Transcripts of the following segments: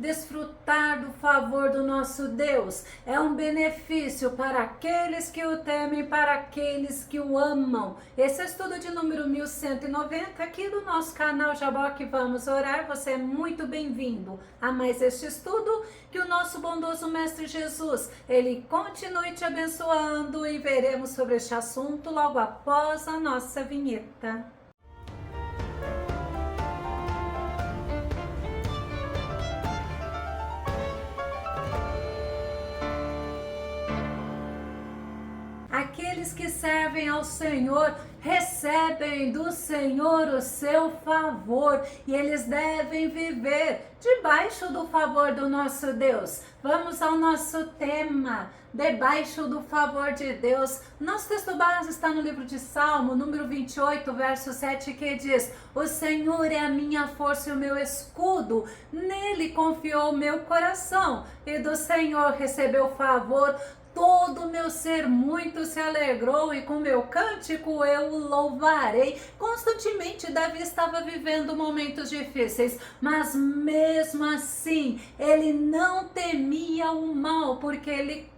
desfrutar do favor do nosso Deus. É um benefício para aqueles que o temem, para aqueles que o amam. Esse é o estudo de número 1190 aqui do nosso canal Jaboque Vamos Orar. Você é muito bem-vindo a mais este estudo. Que o nosso bondoso Mestre Jesus, ele continue te abençoando, e veremos sobre este assunto logo após a nossa vinheta. Aqueles que servem ao Senhor recebem do Senhor o seu favor, e eles devem viver debaixo do favor do nosso Deus. Vamos ao nosso tema, debaixo do favor de Deus. Nosso texto base está no livro de Salmo, número 28, verso 7, que diz: o Senhor é a minha força e o meu escudo, nele confiou o meu coração, e do Senhor recebeu favor. Todo o meu ser muito se alegrou, e com meu cântico eu o louvarei. Constantemente Davi estava vivendo momentos difíceis, mas mesmo assim ele não temia o mal, porque ele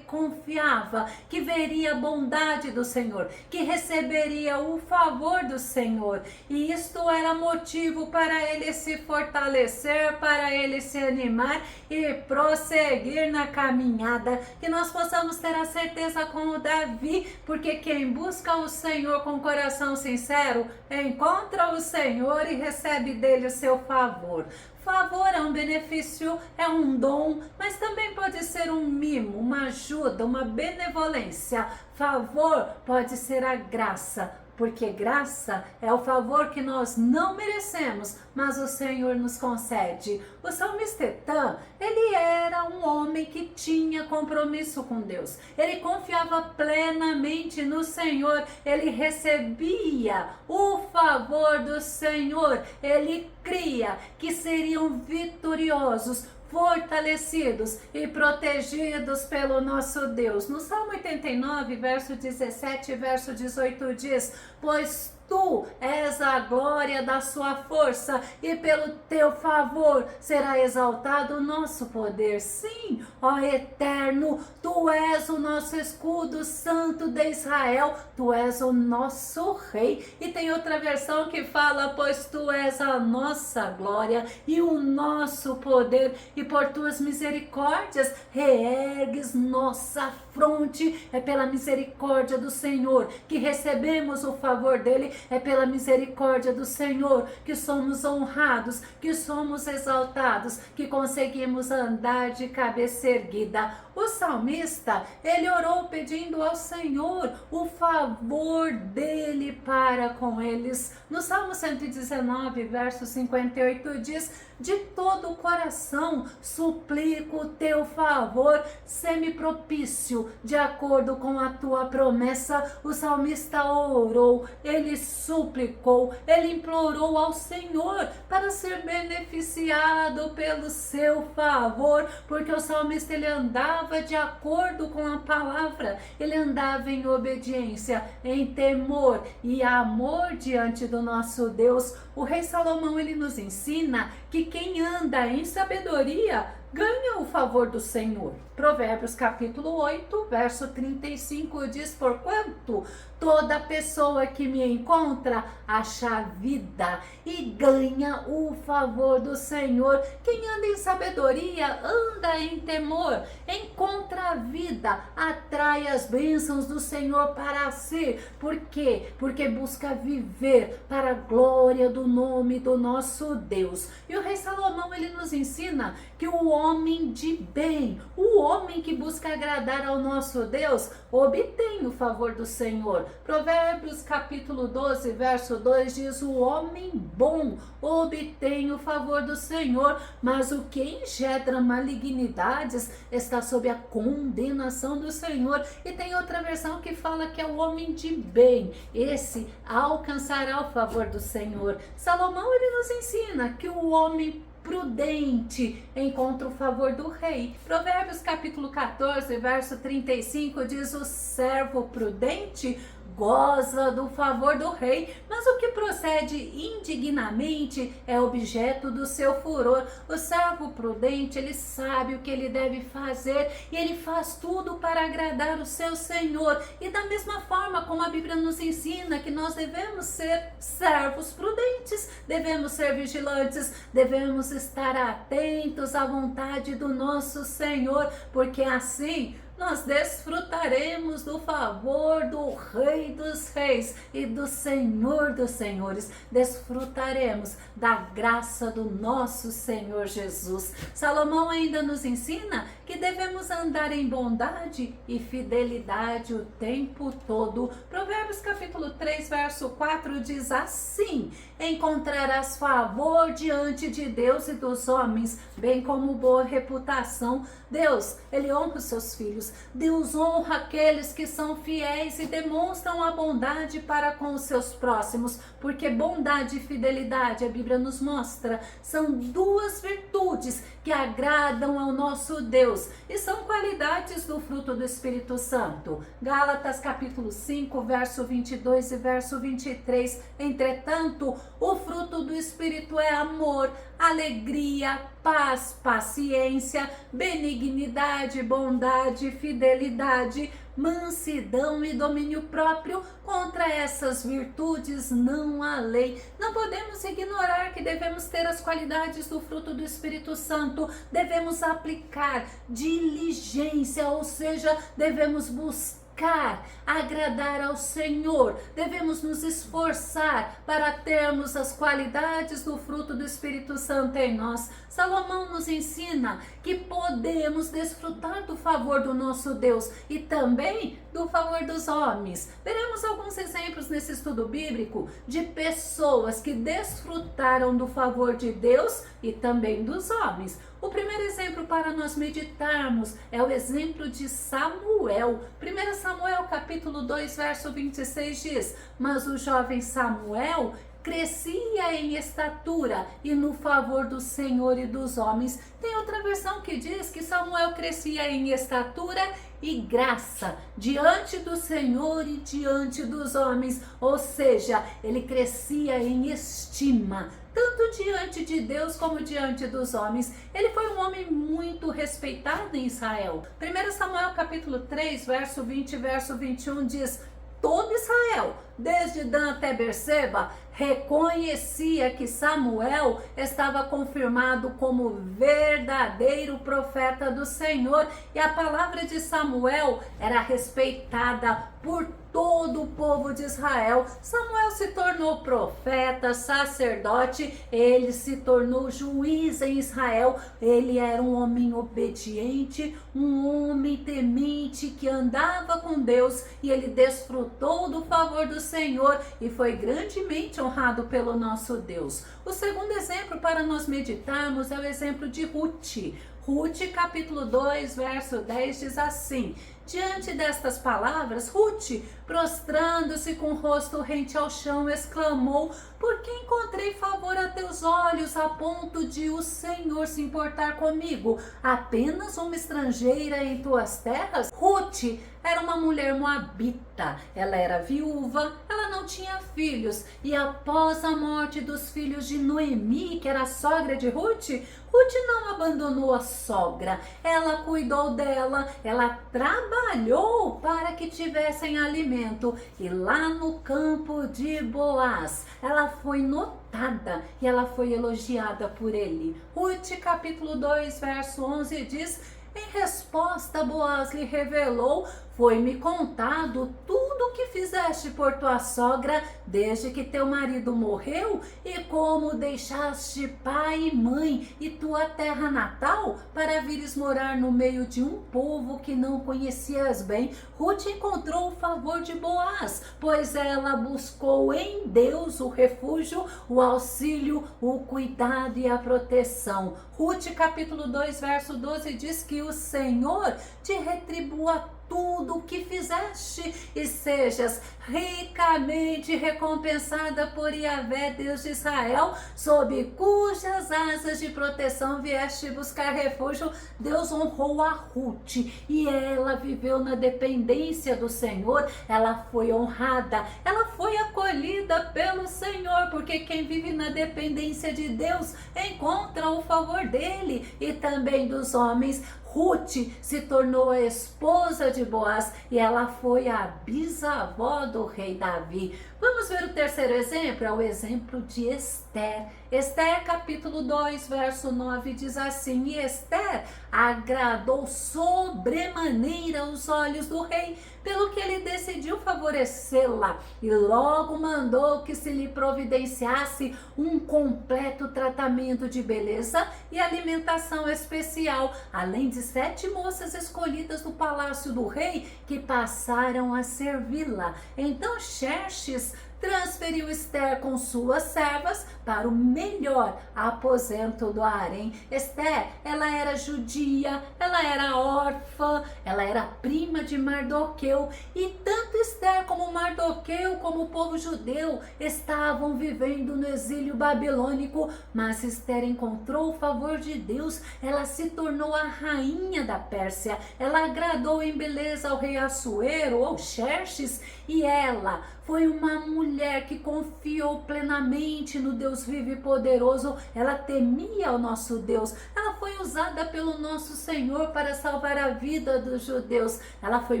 confiava que veria a bondade do Senhor, que receberia o favor do Senhor, e isto era motivo para ele se fortalecer, para ele se animar e prosseguir na caminhada. Que nós possamos ter a certeza como Davi, porque quem busca o Senhor com coração sincero encontra o Senhor e recebe dele o seu favor. Favor é um benefício, é um dom, mas também pode ser um mimo, uma ajuda, uma benevolência. Favor pode ser a graça, porque graça é o favor que nós não merecemos, mas o Senhor nos concede. O salmista Etã, ele era um homem que tinha compromisso com Deus. Ele confiava plenamente no Senhor, ele recebia o favor do Senhor, ele cria que seriam vitoriosos, fortalecidos e protegidos pelo nosso Deus. No Salmo 89, verso 17 e verso 18 diz: pois tu és a glória da sua força, e pelo teu favor será exaltado o nosso poder. Sim, ó Eterno, tu és o nosso escudo, Santo de Israel, tu és o nosso Rei. E tem outra versão que fala: pois tu és a nossa glória e o nosso poder, e por tuas misericórdias reergues nossa fronte. É pela misericórdia do Senhor que recebemos o favor dele. É pela misericórdia do Senhor que somos honrados, que somos exaltados, que conseguimos andar de cabeça erguida. O salmista, ele orou pedindo ao Senhor o favor dele para com eles. No Salmo 119, verso 58 diz: de todo o coração suplico o teu favor, sê-me propício, de acordo com a tua promessa. O salmista orou, ele suplicou, ele implorou ao Senhor para ser beneficiado pelo seu favor, porque o salmista, ele andava de acordo com a palavra, ele andava em obediência, em temor e amor diante do nosso Deus. O rei Salomão, ele nos ensina que quem anda em sabedoria ganha o favor do Senhor. Provérbios capítulo 8, verso 35 diz: porquanto toda pessoa que me encontra acha vida e ganha o favor do Senhor. Quem anda em sabedoria anda em temor, encontra a vida, atrai as bênçãos do Senhor para si. Por quê? Porque busca viver para a glória do nome do nosso Deus. E o rei Salomão, ele nos ensina que o homem de bem, o homem que busca agradar ao nosso Deus, obtém o favor do Senhor. Provérbios capítulo 12, verso 2 diz: o homem bom obtém o favor do Senhor, mas o que engendra malignidades está sob a condenação do Senhor. E tem outra versão que fala que é o homem de bem, esse alcançará o favor do Senhor. Salomão, ele nos ensina que o homem prudente encontra o favor do rei. Provérbios capítulo 14, verso 35 diz: o servo prudente goza do favor do rei, mas o que procede indignamente é objeto do seu furor. O servo prudente, ele sabe o que ele deve fazer e ele faz tudo para agradar o seu Senhor. E da mesma forma como a Bíblia nos ensina que nós devemos ser servos prudentes, devemos ser vigilantes, devemos estar atentos à vontade do nosso Senhor, porque assim nós desfrutaremos do favor do Rei dos Reis e do Senhor dos Senhores. Desfrutaremos da graça do nosso Senhor Jesus. Salomão ainda nos ensina que devemos andar em bondade e fidelidade o tempo todo. Provérbios capítulo 3, verso 4 diz assim: encontrarás favor diante de Deus e dos homens, bem como boa reputação. Deus, ele honra os seus filhos. Deus honra aqueles que são fiéis e demonstram a bondade para com os seus próximos, porque bondade e fidelidade, a Bíblia nos mostra, são duas virtudes que agradam ao nosso Deus e são qualidades do fruto do Espírito Santo. Gálatas capítulo 5, verso 22 e verso 23. Entretanto, o fruto do Espírito é amor, alegria, paz, paciência, benignidade, bondade, fidelidade, mansidão e domínio próprio. Contra essas virtudes não há lei. Não podemos ignorar que devemos ter as qualidades do fruto do Espírito Santo, devemos aplicar diligência, ou seja, devemos buscar agradar ao Senhor, devemos nos esforçar para termos as qualidades do fruto do Espírito Santo em nós. Salomão nos ensina que podemos desfrutar do favor do nosso Deus e também do favor dos homens. Veremos alguns exemplos nesse estudo bíblico de pessoas que desfrutaram do favor de Deus e também dos homens. O primeiro exemplo para nós meditarmos é o exemplo de Samuel. 1 Samuel capítulo 2, verso 26 diz: mas o jovem Samuel crescia em estatura e no favor do Senhor e dos homens. Tem outra versão que diz que Samuel crescia em estatura e graça diante do Senhor e diante dos homens, ou seja, ele crescia em estima, tanto diante de Deus como diante dos homens. Ele foi um homem muito respeitado em Israel. 1 Samuel capítulo 3, verso 20 e verso 21 diz: todo Israel, desde Dan até Berseba, reconhecia que Samuel estava confirmado como verdadeiro profeta do Senhor, e a palavra de Samuel era respeitada por todo o povo de Israel. Samuel se tornou profeta, sacerdote, ele se tornou juiz em Israel. Ele era um homem obediente, um homem temente que andava com Deus, e ele desfrutou do favor do Senhor e foi grandemente honrado pelo nosso Deus. O segundo exemplo para nós meditarmos é o exemplo de Ruth. Ruth capítulo 2, verso 10 diz assim: diante destas palavras, Ruth, prostrando-se com o rosto rente ao chão, exclamou: porque encontrei favor a teus olhos, a ponto de o Senhor se importar comigo, apenas uma estrangeira em tuas terras? Ruth era uma mulher moabita, ela era viúva, ela não tinha filhos, e após a morte dos filhos de Noemi, que era a sogra de Ruth, Ruth não abandonou a sogra, ela cuidou dela, ela trabalhou para que tivessem alimento, e lá no campo de Boaz, ela foi notada e ela foi elogiada por ele. Ruth capítulo 2, verso 11 diz: em resposta, Boaz lhe revelou: foi-me contado tudo o que fizeste por tua sogra desde que teu marido morreu, e como deixaste pai e mãe e tua terra natal para vires morar no meio de um povo que não conhecias bem. Ruth encontrou o favor de Boaz, pois ela buscou em Deus o refúgio, o auxílio, o cuidado e a proteção. Ruth capítulo 2, verso 12 diz que o Senhor te retribua tudo o que fizeste e sejas ricamente recompensada por Yahvé, Deus de Israel, sob cujas asas de proteção vieste buscar refúgio. Deus honrou a Ruth e ela viveu na dependência do Senhor, ela foi honrada, ela foi acolhida pelo Senhor, porque quem vive na dependência de Deus encontra o favor dele e também dos homens. Ruth se tornou a esposa de Boaz e ela foi a bisavó do rei Davi. Vamos ver o terceiro exemplo, é o exemplo de Esther. Esther capítulo 2, verso 9 diz assim: e Esther agradou sobremaneira os olhos do rei, pelo que ele decidiu favorecê-la e logo mandou que se lhe providenciasse um completo tratamento de beleza e alimentação especial, além de 7 moças escolhidas do palácio do rei que passaram a servi-la. Então Xerxes transferiu Esther com suas servas para o melhor aposento do harém. Esther, ela era judia, ela era órfã, ela era prima de Mardoqueu, e tanto Esther como Mardoqueu, como o povo judeu, estavam vivendo no exílio babilônico, mas Esther encontrou o favor de Deus, ela se tornou a rainha da Pérsia, ela agradou em beleza ao rei Assuero, ou Xerxes, e ela foi uma mulher que confiou plenamente no Deus vivo e poderoso, ela temia o nosso Deus, ela foi usada pelo nosso Senhor para salvar a vida dos judeus, ela foi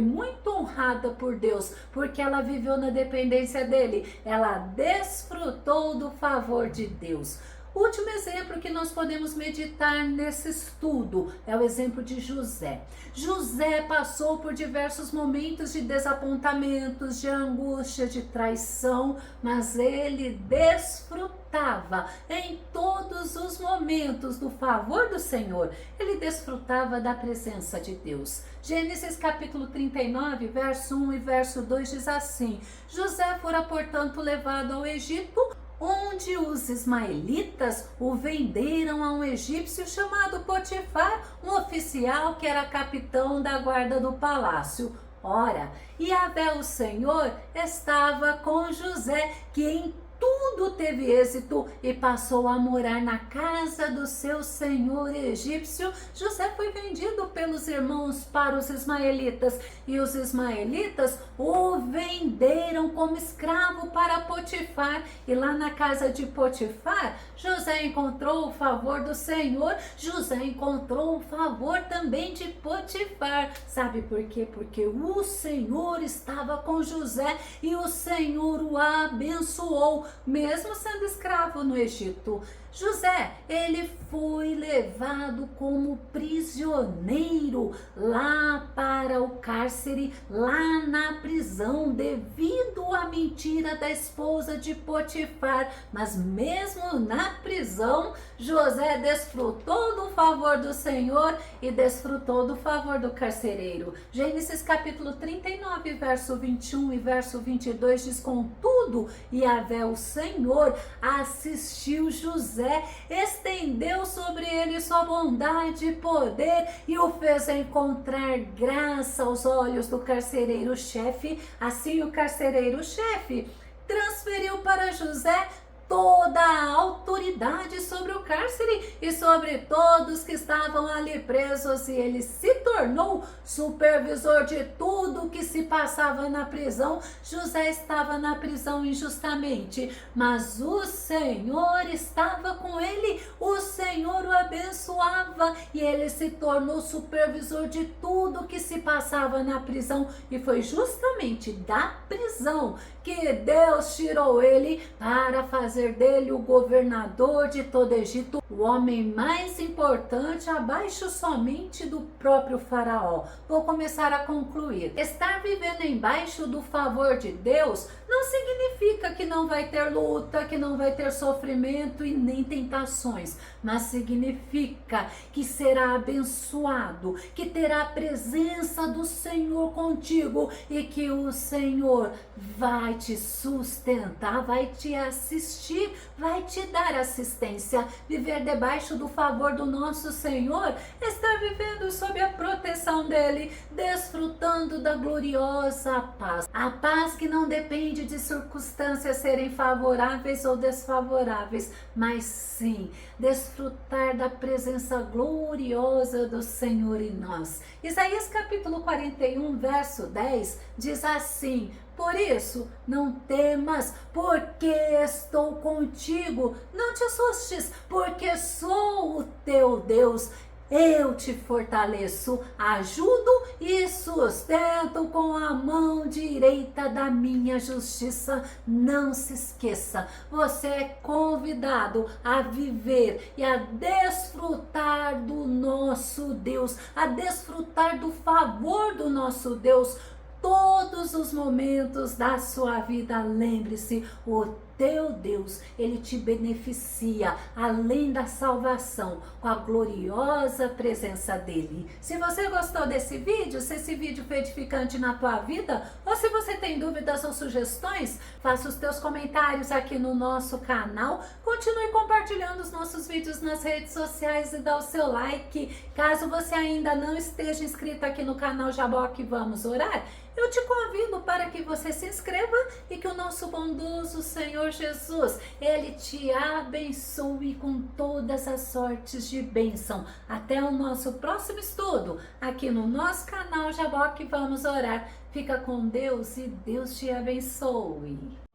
muito honrada por Deus, porque ela viveu na dependência dele, ela desfrutou do favor de Deus. O último exemplo que nós podemos meditar nesse estudo é o exemplo de José. José passou por diversos momentos de desapontamentos, de angústia, de traição, mas ele desfrutava em todos os momentos do favor do Senhor. Ele desfrutava da presença de Deus. Gênesis capítulo 39, verso 1 e verso 2 diz assim: José fora, portanto, levado ao Egito, onde os ismaelitas o venderam a um egípcio chamado Potifar, um oficial que era capitão da guarda do palácio. Ora, Yahvé o Senhor estava com José, que em tudo teve êxito e passou a morar na casa do seu senhor egípcio. José foi vendido pelos irmãos para os ismaelitas e os ismaelitas o venderam como escravo para Potifar, e lá na casa de Potifar José encontrou o favor do Senhor, José encontrou o favor também de Potifar. Sabe por quê? Porque o Senhor estava com José e o Senhor o abençoou, mesmo sendo escravo no Egito. José, ele foi levado como prisioneiro lá para o cárcere, lá na prisão, devido à mentira da esposa de Potifar. Mas mesmo na prisão, José desfrutou do favor do Senhor e desfrutou do favor do carcereiro. Gênesis capítulo 39, verso 21 e verso 22 diz: contudo, Yahvé o Senhor assistiu José, estendeu sobre ele sua bondade e poder e o fez encontrar graça aos olhos do carcereiro-chefe. Assim o carcereiro-chefe transferiu para José toda a autoridade sobre o cárcere e sobre todos que estavam ali presos, e ele se tornou supervisor de tudo que se passava na prisão. José estava na prisão injustamente, mas o Senhor estava com ele, o Senhor o abençoava e ele se tornou supervisor de tudo que se passava na prisão, e foi justamente da prisão que Deus tirou ele para fazer dele o governador de todo o Egito, o homem mais importante abaixo somente do próprio faraó. Vou começar a concluir. Estar vivendo embaixo do favor de Deus não significa que não vai ter luta, que não vai ter sofrimento e nem tentações, mas significa que será abençoado, que terá a presença do Senhor contigo e que o Senhor vai te sustentar, vai te assistir, vai te dar assistência. Viver debaixo do favor do nosso Senhor, estar vivendo sob a proteção proteção dele, desfrutando da gloriosa paz. A paz que não depende de circunstâncias serem favoráveis ou desfavoráveis, mas sim desfrutar da presença gloriosa do Senhor em nós. Isaías capítulo 41, verso 10 diz assim: por isso, não temas, porque estou contigo. Não te assustes, porque sou o teu Deus. Eu te fortaleço, ajudo e sustento com a mão direita da minha justiça. Não se esqueça, você é convidado a viver e a desfrutar do nosso Deus, a desfrutar do favor do nosso Deus. Todos os momentos da sua vida, lembre-se, o teu Deus, ele te beneficia, além da salvação, com a gloriosa presença dele. Se você gostou desse vídeo, se esse vídeo foi edificante na tua vida, ou se você tem dúvidas ou sugestões, faça os teus comentários aqui no nosso canal, continue compartilhando os nossos vídeos nas redes sociais e dá o seu like. Caso você ainda não esteja inscrito aqui no canal Jaboque Vamos Orar, eu te convido para que você se inscreva e que o nosso bondoso Senhor Jesus, ele te abençoe com todas as sortes de bênção. Até o nosso próximo estudo, aqui no nosso canal Jaboque Vamos Orar. Fica com Deus e Deus te abençoe.